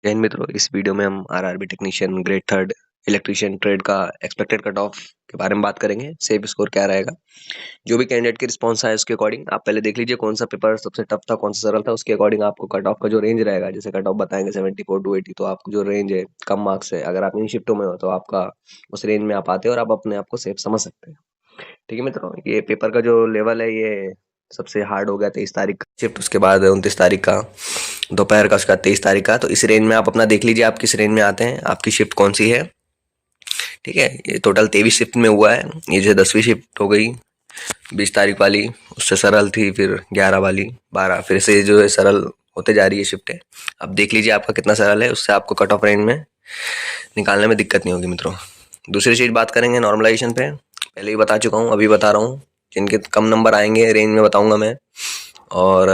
जय हिंद मित्रों। इस वीडियो में हम RRB technician grade third electrician trade का एक्सपेक्टेड कट ऑफ के बारे में बात करेंगे। सेफ स्कोर क्या रहेगा, जो भी कैंडिडेट की रिस्पॉन्स है उसके अकॉर्डिंग आप पहले देख लीजिए कौन सा पेपर सबसे टफ था, कौन सा सरल था। उसके अकॉर्डिंग आपको कट ऑफ का जो रेंज रहेगा, जैसे कट ऑफ बताएंगे 74 टू 80, तो आपको जो रेंज है कम मार्क्स है, अगर आप इन शिफ्टों में हो तो आपका उस रेंज में आप आते हैं और आप अपने आप को सेफ समझ सकते हैं। ठीक है मित्रों, ये पेपर का जो लेवल है ये सबसे हार्ड हो गया 23 तारीख का शिफ्ट, उसके बाद 29 तारीख का दोपहर का, उसका 23 तारीख का। तो इस रेंज में आप अपना देख लीजिए आप किस रेंज में आते हैं, आपकी शिफ्ट कौन सी है। ठीक है, ये टोटल 23 शिफ्ट में हुआ है। ये जो 10वीं शिफ्ट हो गई 20 तारीख वाली, उससे सरल थी, फिर 11 वाली, 12, फिर से जो है सरल होते जा रही है शिफ्टें। अब देख लीजिए आपका कितना सरल है, उससे आपको कट ऑफ रेंज में निकालने में दिक्कत नहीं होगी मित्रों। दूसरी चीज़ बात करेंगे नॉर्मलाइजेशन पे। पहले ही बता चुका हूँ, अभी बता रहा हूँ, जिनके कम नंबर आएंगे रेंज में बताऊंगा मैं। और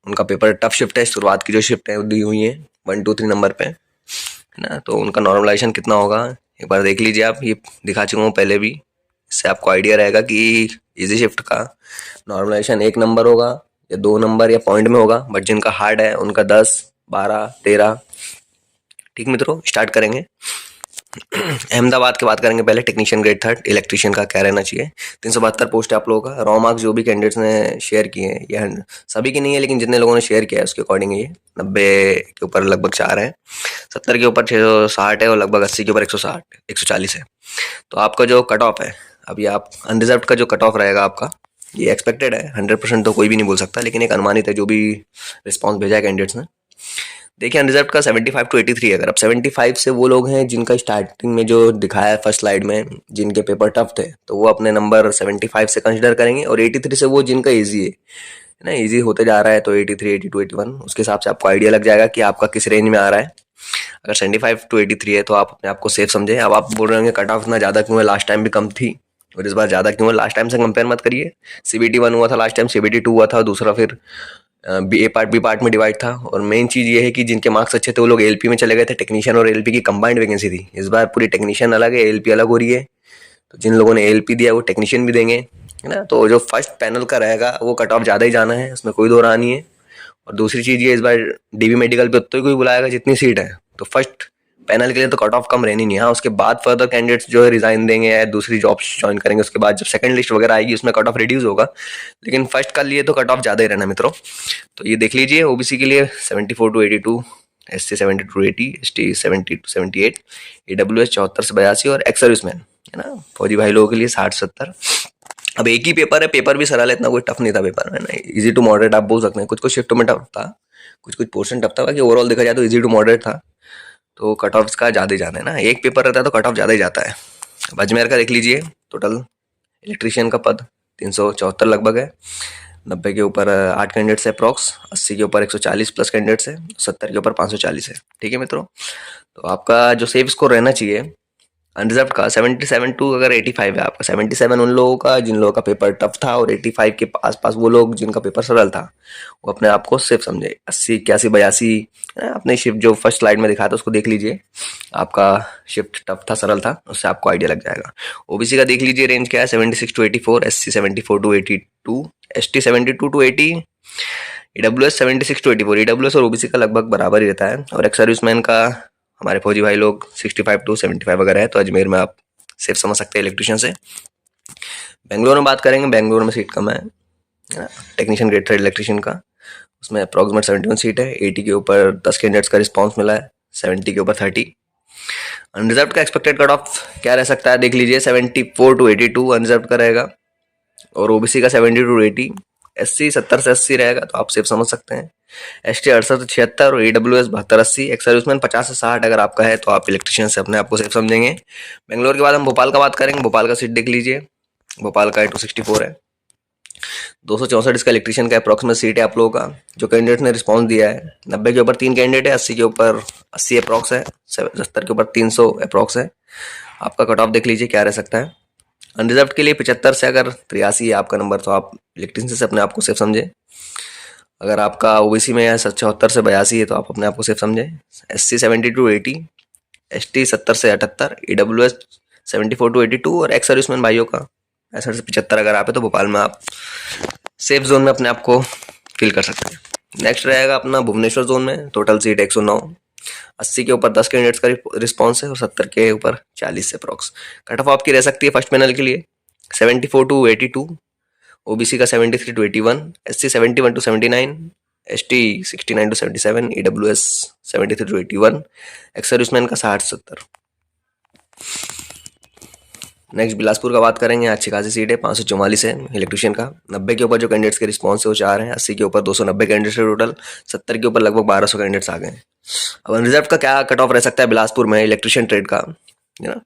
उनका पेपर टफ शिफ्ट है, शुरुआत की जो शिफ्ट है दी हुई है 1 2 3 नंबर पे, है ना। तो उनका नॉर्मलाइजेशन कितना होगा एक बार देख लीजिए आप, ये दिखा चुका हूँ पहले भी। इससे आपको आइडिया रहेगा कि इजी शिफ्ट का नॉर्मलाइजेशन 1 नंबर होगा या 2 नंबर या पॉइंट में होगा, बट जिनका हार्ड है उनका 10 12 13। ठीक मित्रों, स्टार्ट करेंगे। अहमदाबाद की बात करेंगे पहले। टेक्नीशियन ग्रेड थर्ड इलेक्ट्रीशियन का क्या रहना चाहिए। 372 पोस्ट है आप लोगों का। रॉ मार्क्स जो भी कैंडिडेट्स ने शेयर किए हैं, यह सभी की नहीं है लेकिन जितने लोगों ने शेयर किया है उसके अकॉर्डिंग ये 90 के ऊपर लगभग 4 है, 70 के ऊपर 660 है और लगभग 80 के ऊपर 160 140 है। तो आपका जो कट ऑफ है, अभी आप अनरिजर्व का जो कट ऑफ रहेगा आपका, ये एक्सपेक्टेड है। 100% तो कोई भी नहीं बोल सकता, लेकिन एक अनुमानित है जो भी रिस्पॉन्स भेजा है कैंडिडेट्स ने। देखिए अनरिजर्व्ड का 75 टू 83 है। अगर अब 75 से वो लोग हैं जिनका स्टार्टिंग में जो दिखाया है फर्स्ट स्लाइड में, जिनके पेपर टफ थे, तो वो अपने नंबर 75 से कंसिडर करेंगे। और 83 से वो जिनका ईजी है ना, ईजी होते जा रहा है, तो 83 82 81, उसके हिसाब से आपको आइडिया लग जाएगा कि आपका किस रेंज में आ रहा है। अगर 75 टू 83 है तो आप अपने आप को सेफ समझे। अब आप बोल रहे होंगे कट ऑफ इतना ज़्यादा क्यों है, लास्ट टाइम भी कम थी और इस बार ज़्यादा क्यों है। लास्ट टाइम से कंपेयर मत करिए। CBT 1 हुआ था लास्ट टाइम, CBT 2 हुआ था, दूसरा फिर ए पार्ट बी पार्ट में डिवाइड था। और मेन चीज़ ये है कि जिनके मार्क्स अच्छे थे वो लोग एलपी में चले गए थे। टेक्नीशियन और एलपी की कंबाइंड वैकेंसी थी। इस बार पूरी टेक्नीशियन अलग है, एलपी अलग हो रही है। तो जिन लोगों ने एलपी दिया वो टेक्नीशियन भी देंगे, है ना। तो जो फर्स्ट पैनल का रहेगा वो कट ऑफ ज़्यादा ही जाना है, उसमें कोई दो राह नहीं है। और दूसरी चीज़ ये, इस बार डीबी मेडिकल पे उतना ही कोई बुलाएगा जितनी सीट है, तो फर्स्ट पैनल के लिए तो कट ऑफ कम रहनी नहीं है। हाँ, उसके बाद फर्दर कैंडिडेट्स जो है रिजाइन देंगे या दूसरी जॉब्स ज्वाइन करेंगे, उसके बाद जब सेकंड लिस्ट वगैरह आएगी उसमें कट ऑफ रिड्यूस होगा, लेकिन फर्स्ट का लिए तो कट ऑफ ज़्यादा ही रहना मित्रों। तो ये देख लीजिए, ओबीसी के लिए 74 to 82, SC 70 to 80, ST 70 to 78, AWS 74 से 82 और एक्स सर्विसमैन, है ना, फौजी भाई लोगों के लिए 60 70। अब एक ही पेपर है, पेपर भी सरल है, इतना कोई टफ नहीं था पेपर, है ना। इजी टू मॉडरेट आप बोल सकते हैं। कुछ कुछ शिफ्ट में टफ था, कुछ कुछ पोर्शन टफ था, बाकी ओवरऑल देखा जाए तो इजी टू मॉडरेट था। तो कट ऑफ का ज़्यादा ही जाना है ना, एक पेपर रहता है तो कट ऑफ ज़्यादा ही जाता है। अब अजमेर का देख लीजिए, टोटल इलेक्ट्रीशियन का पद 374 लगभग है। 90 के ऊपर 8 कैंडिडेट्स है अप्रॉक्स, 80 के ऊपर 140 प्लस कैंडिडेट्स है, 70 के ऊपर 540 है। ठीक है मित्रों, तो आपका जो सेफ स्कोर रहना चाहिए अनरिजर्व का 77 टू अगर 85 है आपका। 77 उन लोगों का जिन लोगों का पेपर टफ था, और 85 के आसपास वो लोग जिनका पेपर सरल था, वो अपने आप को सेफ समझे। 80 81 82 अपने शिफ्ट जो फर्स्ट स्लाइड में दिखा था उसको देख लीजिए, आपका शिफ्ट टफ था सरल था, उससे आपको आइडिया लग जाएगा। ओबीसी का देख लीजिए रेंज क्या है, 76 to 84, SC 74 to 82, ST 72 to 80, AWS 76 to 84। AWS और ओबीसी का लगभग बराबर ही रहता है। और एक्स सर्विसमैन का हमारे फौजी भाई लोग 65 टू 75 वगैरह है, तो अजमेर में आप सेफ समझ सकते हैं इलेक्ट्रिशियन से। बेंगलोर में बात करेंगे, बेंगलोर में सीट कम है टेक्नीशियन ग्रेड थर्ड इलेक्ट्रिशियन का, उसमें अप्रॉक्सीमेट 71 सीट है। 80 के ऊपर 10 कैंडिडेट्स का रिस्पॉन्स मिला है, 70 के ऊपर 30। अनरिजर्व का एक्सपेक्टेड कट ऑफ क्या रह सकता है देख लीजिए, 74 टू 82 अनरिजर्व का रहेगा, और ओबीसी का 70 टू 80, SC 70 से 80 रहेगा, तो आप सेफ समझ सकते हैं। ST 68 से 76 और AWS 72 80, एक्स सर्विसमैन 50 से 60 अगर आपका है तो आप इलेक्ट्रिशियन से अपने आप को सेफ समझेंगे। बेंगलोर के बाद हम भोपाल का बात करेंगे। भोपाल का सीट देख लीजिए, भोपाल का 264 है, 264 इसका इलेक्ट्रिशियन का अप्रॉक्सीमेट सीट है आप लोगों का। जो कैंडिडेट ने रिस्पॉन्स दिया है, 90 के ऊपर 3 कैंडिडेट है, 80 के ऊपर 80 अप्रॉक्स है, 70 के ऊपर 300 अप्रॉक्स है। आपका कट ऑफ देख लीजिए क्या रह सकता है। अनरिजर्व के लिए 75 से अगर 83 है आपका नंबर, तो आप इलेक्ट्रिशियन से अपने आप को सेफ समझे। अगर आपका ओबीसी में 74 से 82 है तो आप अपने आप को सेफ समझे। SC 70 टू 80, ST 70 से 78, AWS 74 टू 82 और एक्स सर्विसमैन भाइयों का 65 से 75 अगर आप है, तो भोपाल में आप सेफ जोन में अपने आप को फील कर सकते हैं। नेक्स्ट रहेगा अपना भुवनेश्वर जोन में, टोटल सीट 109, 80 के ऊपर 10 कैंडिडेट्स का रिस्पॉन्स है और 70 के ऊपर 40 से अप्रॉक्स। कट ऑफ आपकी रह सकती है फर्स्ट पैनल के लिए 74 टू 82, ओबीसी का 73 to 81, SC 71 to 79, ST 69 to 77, EWS 73 to 81, ex serviceman का 60-70। नेक्स्ट बिलासपुर का बात करेंगे। अच्छी खासी सीट है, 544 है इलेक्ट्रिशियन का। 90 के ऊपर जो कैंडिडेट्स के रिस्पॉन्स है वो 4 हैं। 80 के ऊपर 290 कैंडिडेट्स है टोटल। 70 के ऊपर लगभग 1200 कैंडिडेट्स आ गए हैं। अब अनरिजर्व का क्या कट ऑफ रह सकता है बिलासपुर में इलेक्ट्रिशियन ट्रेड का, है ना?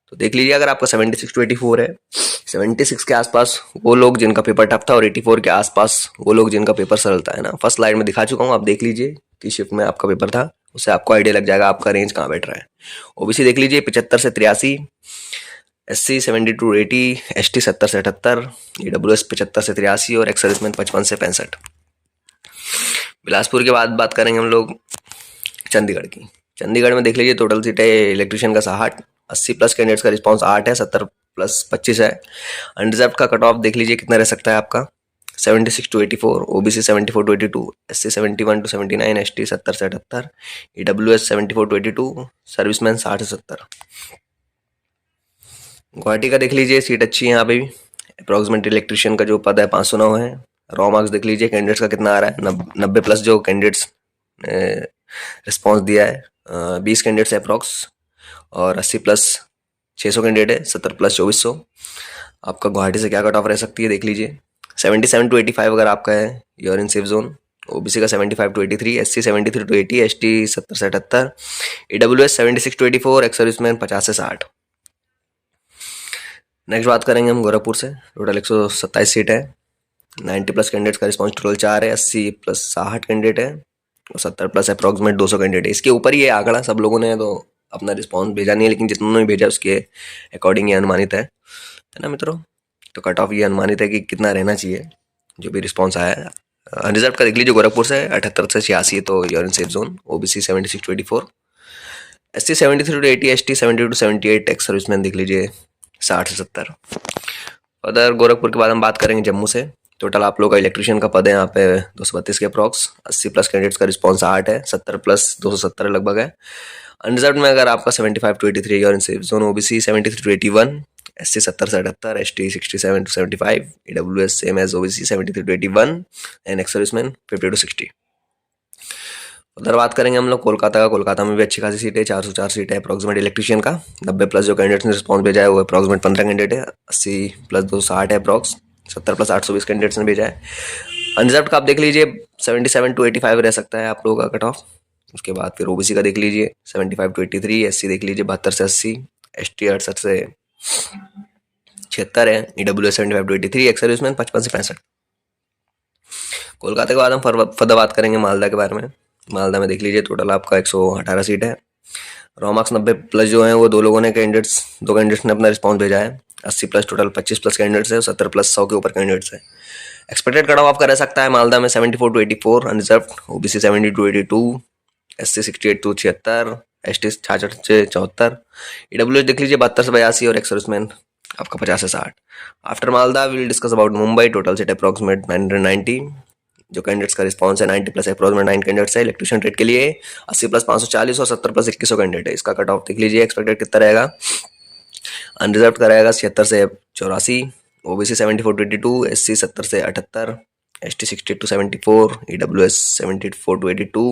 तो देख लीजिए, अगर आपका 76 टू 84 है, 76 के आसपास वो लोग जिनका पेपर टफ था और 84 के आसपास वो लोग जिनका पेपर सरल था, है ना। फर्स्ट स्लाइड में दिखा चुका हूँ, आप देख लीजिए कि शिफ्ट में आपका पेपर था, उससे आपको आइडिया लग जाएगा आपका रेंज कहाँ बैठ रहा है। ओबीसी देख लीजिए 75 से 83, एससी 70 टू 80, एसटी 70 से 78, ईडब्ल्यूएस 75 से 83 और एक्स सर्विसमैन 55 से 65। बिलासपुर के बाद बात करेंगे हम लोग चंडीगढ़ की। चंडीगढ़ में देख लीजिए टोटल सीट है इलेक्ट्रिशियन का 60, 80 प्लस कैंडिडेट्स का रिस्पांस 8 है, 70 प्लस 25 है। अनरिजर्व का कट ऑफ देख लीजिए कितना रह सकता है आपका 76 to 84, OBC 74 to 82, SC 71 to 79, ST 70 से 78, ईडब्ल्यूएस 74 टू 82, सर्विसमैन 60 से 70। गुवाहाटी का देख लीजिए सीट अच्छी है यहाँ पे भी। अप्रॉक्सीमेट इलेक्ट्रिशियन का जो पद है 509 है। रॉ मार्क्स देख लीजिए कैंडिडेट्स का कितना आ रहा है, 90 प्लस जो कैंडिडेट्स रिस्पॉन्स दिया है, 20 कैंडिडेट्स है अप्रॉक्स, और 80 प्लस 600 कैंडिडेट है, 70 प्लस 2400। आपका गुवाहाटी से क्या कट ऑफ रह सकती है देख लीजिए, 77 टू 85 अगर आपका है your in safe zone. OBC का 75 टू 83, एससी 73 टू 80, एसटी 70 से 78, ईडब्ल्यूएस 76 टू 84, एक्स सर्विसमैन 50 से 60। नेक्स्ट बात करेंगे हम गोरखपुर से। टोटल 127 सीट है, 90 प्लस कैंडिडेट्स का रिस्पॉन्स टोटल 4 है, 80 प्लस 60 कैंडिडेट है और 70 प्लस अप्रॉक्सीमेट 200 कैंडिडेट है। इसके ऊपर ये आंकड़ा सब लोगों ने तो अपना रिस्पॉन्स भेजा नहीं है, लेकिन जितनों ने भेजा उसके अकॉर्डिंग ये अनुमानित है ना मित्रों। तो कट ऑफ ये अनुमानित है कि कितना रहना चाहिए जो भी रिस्पॉन्स आया है। अनरिजर्व का देख लीजिए गोरखपुर से 78 से 86 तो you're in safe zone. OBC 76 to 84, SC 73 to 80, ST 70 to 78, ex serviceman देख लीजिए 60 से 70। अदर गोरखपुर के बाद हम बात करेंगे जम्मू से। टोटल आप लोग का इलेक्ट्रिशियन का पद है यहाँ पे 232 के अप्रॉक्स, 80 प्लस कैंडिडेट्स का रिस्पॉन्स 8 है, 70 प्लस 270 लगभग है। अनरिजर्व में अगर आपका 75 टू 83 और in safe zone, OBC 73 to 81, SC 70 से 78, ST 67 to 75, EWS same as OBC 73 to 81 and ex serviceman 50 to 60। उधर बात करेंगे हम लोग कोलकाता का। कोलकाता में भी अच्छी खासी सीट है, 404 सीट है अप्रॉक्सीमेट इलेक्ट्रिशियन का। 90 प्लस जो कैंडिडेट्स ने रिस्पॉन्स भेजा है वो अप्रॉक्सीमेट 15 कैंडिडेट है, 80 प्लस 260 है अप्रॉक्स, 70 प्लस 820 कैंडिडेट्स ने भेजा है। अनरिजर्व का आप देख लीजिए 77 टू 85 रह सकता है आप लोगों का कट ऑफ। उसके बाद फिर ओबीसी का देख लीजिए 75 टू 83, एससी देख लीजिए 72 से 80, एसटी 68 से 76 है, ईडब्ल्यूएस 75 टू 83, एक्स सर्विसमैन 55 से 65। कोलकाता के बाद हम फर्दर बात करेंगे मालदा के बारे में। मालदा में देख लीजिए टोटल आपका 118 सीट है। रॉ मार्क्स 90 प्लस जो है वो दो कैंडिडेट्स ने अपना रिस्पॉन्स भेजा है। 80 प्लस टोटल 25 प्लस कैंडिडेट्स है, 70 प्लस 100 के ऊपर कैंडिडेट्स है। एक्सपेक्टेड कट ऑफ आपका रह सकता है मालदा में 74 to 84 unreserved, OBC 70 to 82, SC 68 to 76, ST 66 से 74, ईडब्ल्यूएस देख लीजिए 72 से 82 और एक्स सर्विसमैन आपका 50 से 60। After Malda will discuss about Mumbai. Total seat approximate 990, जो कैंडिडेट्स का रिस्पॉन्स है 90 प्लस अप्रॉक्सीमेट 9 कैंडिडेट्स है इलेक्ट्रिशियन ट्रेड के लिए। 80 प्लस 540 और 70 प्लस 2100 कैंडिडेट है। इसका कट ऑफ देख लीजिए एक्सपेक्टेड कितना रहेगा। अनरिजर्व का रहेगा 76 से 84, ओबीसी 74 टू 82, एससी 70 से 78, एसटी 68 टू 74, ईडब्ल्यूएस 74 टू 82,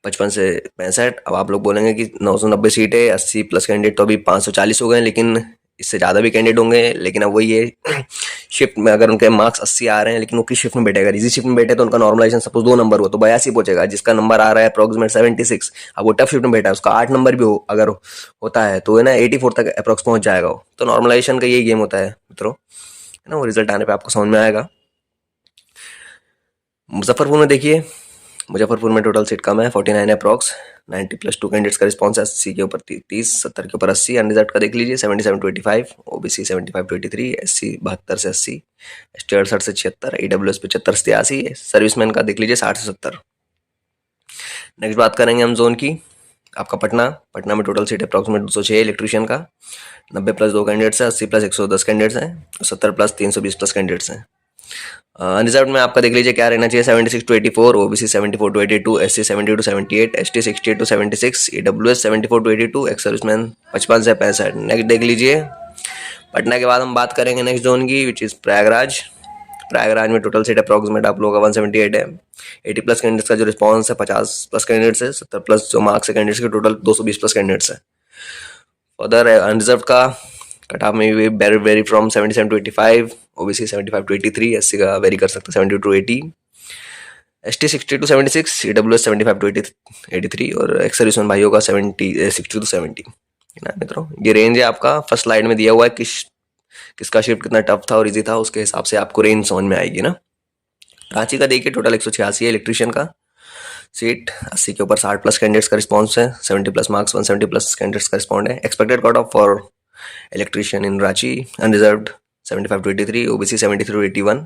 55 से 65। अब आप लोग बोलेंगे कि 990 सीट है, 80 प्लस कैंडिडेट तो अभी 540 हो गए, लेकिन इससे ज़्यादा भी कैंडिडेट होंगे। लेकिन अब वही है शिफ्ट में अगर उनके मार्क्स 80 आ रहे हैं लेकिन वो किस शिफ्ट में बैठेगा, इजी शिफ्ट में बैठे तो उनका नॉर्मलाइजेशन सपोज 2 नंबर हुआ तो 82 पहुंचेगा। जिसका नंबर आ रहा है अप्रॉक्सीमेट 76, अब वो टफ शिफ्ट में बैठा है उसका 8 नंबर भी अगर होता है तो है ना 84 तक अप्रॉक्स पहुंच जाएगा वो। तो नॉर्मलाइजेशन का यही गेम होता है मित्रों, है ना। वो रिजल्ट आने पर आपको समझ में आएगा। मुजफ्फरपुर में देखिए, मुजफ्फरपुर में टोटल सीट कम है, 49 है अप्रॉक्स, 90 प्लस 2 कैंडिडेट्स का रिस्पॉन्स है, 80 के ऊपर 30, 70 के ऊपर 80। अनरिजर्व का देख लीजिए 77 टू 85, ओबीसी 75 टू 83, एससी 72 से 80, एसटी 68 से 76, ईडब्ल्यूएस 75 से 83, सर्विसमैन का देख लीजिए 60 से 70। नेक्स्ट बात करेंगे हम जोन की। आपका पटना में टोटल सीट अप्रॉक्सीमेट 206 इलेक्ट्रिशियन का, 90 प्लस 2 कैंडिडेट्स है, 80 प्लस 110 कैंडिडेट्स हैं, 70 प्लस 320 प्लस कैंडिडेट्स हैं। अनरिजर्व में आपका देख लीजिए क्या रहना चाहिए, 76 to 84, OBC 74 to 82, SC 70 to 78, ST 68 to 76, EWS 74 to 82, ex serviceman 55 से 65। नेक्स्ट देख लीजिए पटना के बाद हम बात करेंगे नेक्स्ट जोन की, विच इज़ प्रयागराज। प्रयागराज में टोटल सीट अप्रॉक्सीमेट आप लोगों का 178 है। 80 प्लस कैंडिडेट्स का जो रिस्पॉन्स है, 50 प्लस कैंडिडेट्स है, 70 प्लस जो मार्क्स है कैंडिडेट्स के, टोटल 220 प्लस कैंडिडेट्स है। फर्दर अनरिजर्व का कट ऑफ में भी very from 77 to 85, OBC 75 to 83, SC का वेरी कर सकते हैं 70 to 80, ST 60 to 76, EWS 75 to 83 और एक्स सर्विसमैन भाइयों का 60 to 70 ना मित्रों। ये रेंज है आपका, फर्स्ट स्लाइड में दिया हुआ है किसका शिफ्ट कितना टफ था और इजी था, उसके हिसाब से आपको रेंज समझ में आएगी ना। रांची का देखिए टोटल 186 है इलेक्ट्रीशियन का सीट, 80 के ऊपर 60 प्लस कैंडिडेट्स का रिस्पॉन्स है, 70 प्लस मार्क्स 170 प्लस कैंडिडेट्स का रिस्पॉन्ड है। Expected cut off for electrician in Ranchi unreserved 75 to 83, OBC 73 to 81,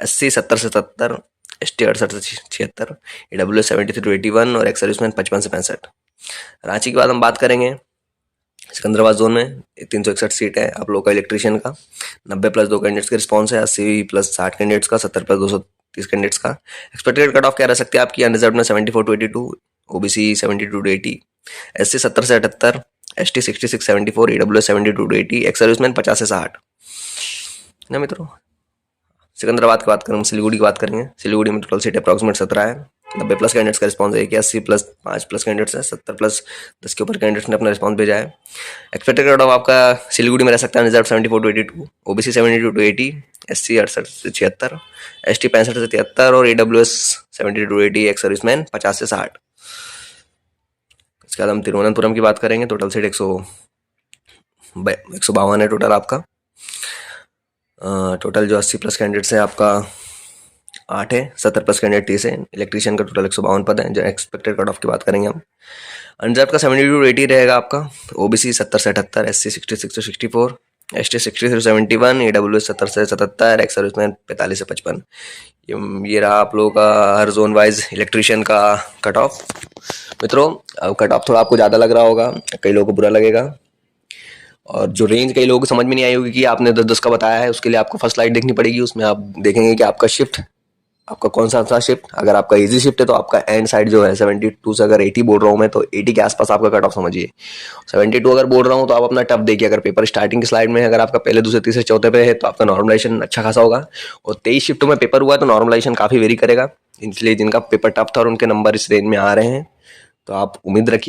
SC 70 से 77, एसटी 68 से 76, ईडब्ल्यूएस 73 to 81 और एक्स सर्विसमैन 55 से 65। रांची के बाद हम बात करेंगे सिकंदराबाद जोन में 361 सीट है आप लोग का इलेक्ट्रीशियन का, 90 प्लस 2 कैंडिडेट्स का रिस्पॉन्स है, 80 प्लस 60 कैंडिडेट्स का, 70 प्लस 230 कैंडिडेट्स का। एक्सपेक्टेड कट ऑफ क्या रह सकती है आपकी अनरिजर्व में 74 to 82, ओबीसी 72 to 80, एससी 70 से 78, ST 66 74, EWS 72 to 80, x serviceman 50 से 60 ना मित्रों। सिकंदराबाद की बात करें, सिलीगुड़ी की बात करेंगे, सिलीगुड़ी में टोटल सीट अप्रॉक्सीमेट 17 है, 90 प्लस कैंडिडेट्स का रिस्पॉन्स है, 80 प्लस 5 प्लस कैंडिडेट्स है, 70 प्लस 10 के ऊपर कैंडिडेट्स ने अपना रिस्पॉन्स भेजा है। एक्सपेक्टेड कट ऑफ आपका सिलीगुड़ी में रह सकता है reserve 74 to 82, OBC 72 to 80, SC 68 से 76, एसटी 65 से 73 और ईडब्ल्यूएस 72 to 80, एक्स सर्विसमैन 50 से 60। इसके बाद हम तिरुवनंतपुरम की बात करेंगे, टोटल सीट 152 है टोटल आपका। टोटल जो 80 प्लस कैंडिडेट्स है आपका 8 है, 70 प्लस कैंडिडेट 30 है। इलेक्ट्रीशियन का टोटल 152 पद है। जो एक्सपेक्टेड कट ऑफ की बात करेंगे हम, अनरिजर्व का 72 to 80 रहेगा आपका, ओबीसी 70 से 78, एससी 66 to 64, एसटी 60 से 71, ईडब्ल्यूएस 70 से 77, एक्स सर्विसमैन 45 से 55। ये रहा आप लोगों का हर जोन वाइज इलेक्ट्रीशियन का कट ऑफ। मित्रों अब कट ऑफ थोड़ा आपको ज़्यादा लग रहा होगा, कई लोगों को बुरा लगेगा, और जो रेंज कई लोगों को समझ में नहीं आई होगी कि आपने 10-10 का बताया है, उसके लिए आपको फर्स्ट स्लाइड देखनी पड़ेगी। उसमें आप देखेंगे कि आपका शिफ्ट, आपका कौन सा था शिफ्ट। अगर आपका इजी शिफ्ट है तो आपका एंड साइड जो है 72 से, अगर 80 बोल रहा हूँ मैं तो 80 के आसपास आपका कट ऑफ समझिए। 72 अगर बोल रहा हूँ तो आप अपना टफ देखिए। अगर पेपर स्टार्टिंग की स्लाइड में अगर आपका पहले दूसरे तीसरे चौथे पे है तो आपका नॉर्मलाइजेशन अच्छा खासा होगा, और 23 शिफ्टों में पेपर हुआ है तो नॉर्मलाइजेशन काफ़ी वेरी करेगा। इसलिए जिनका पेपर टफ था और उनके नंबर इस रेंज में आ रहे हैं तो आप उम्मीद रखिए।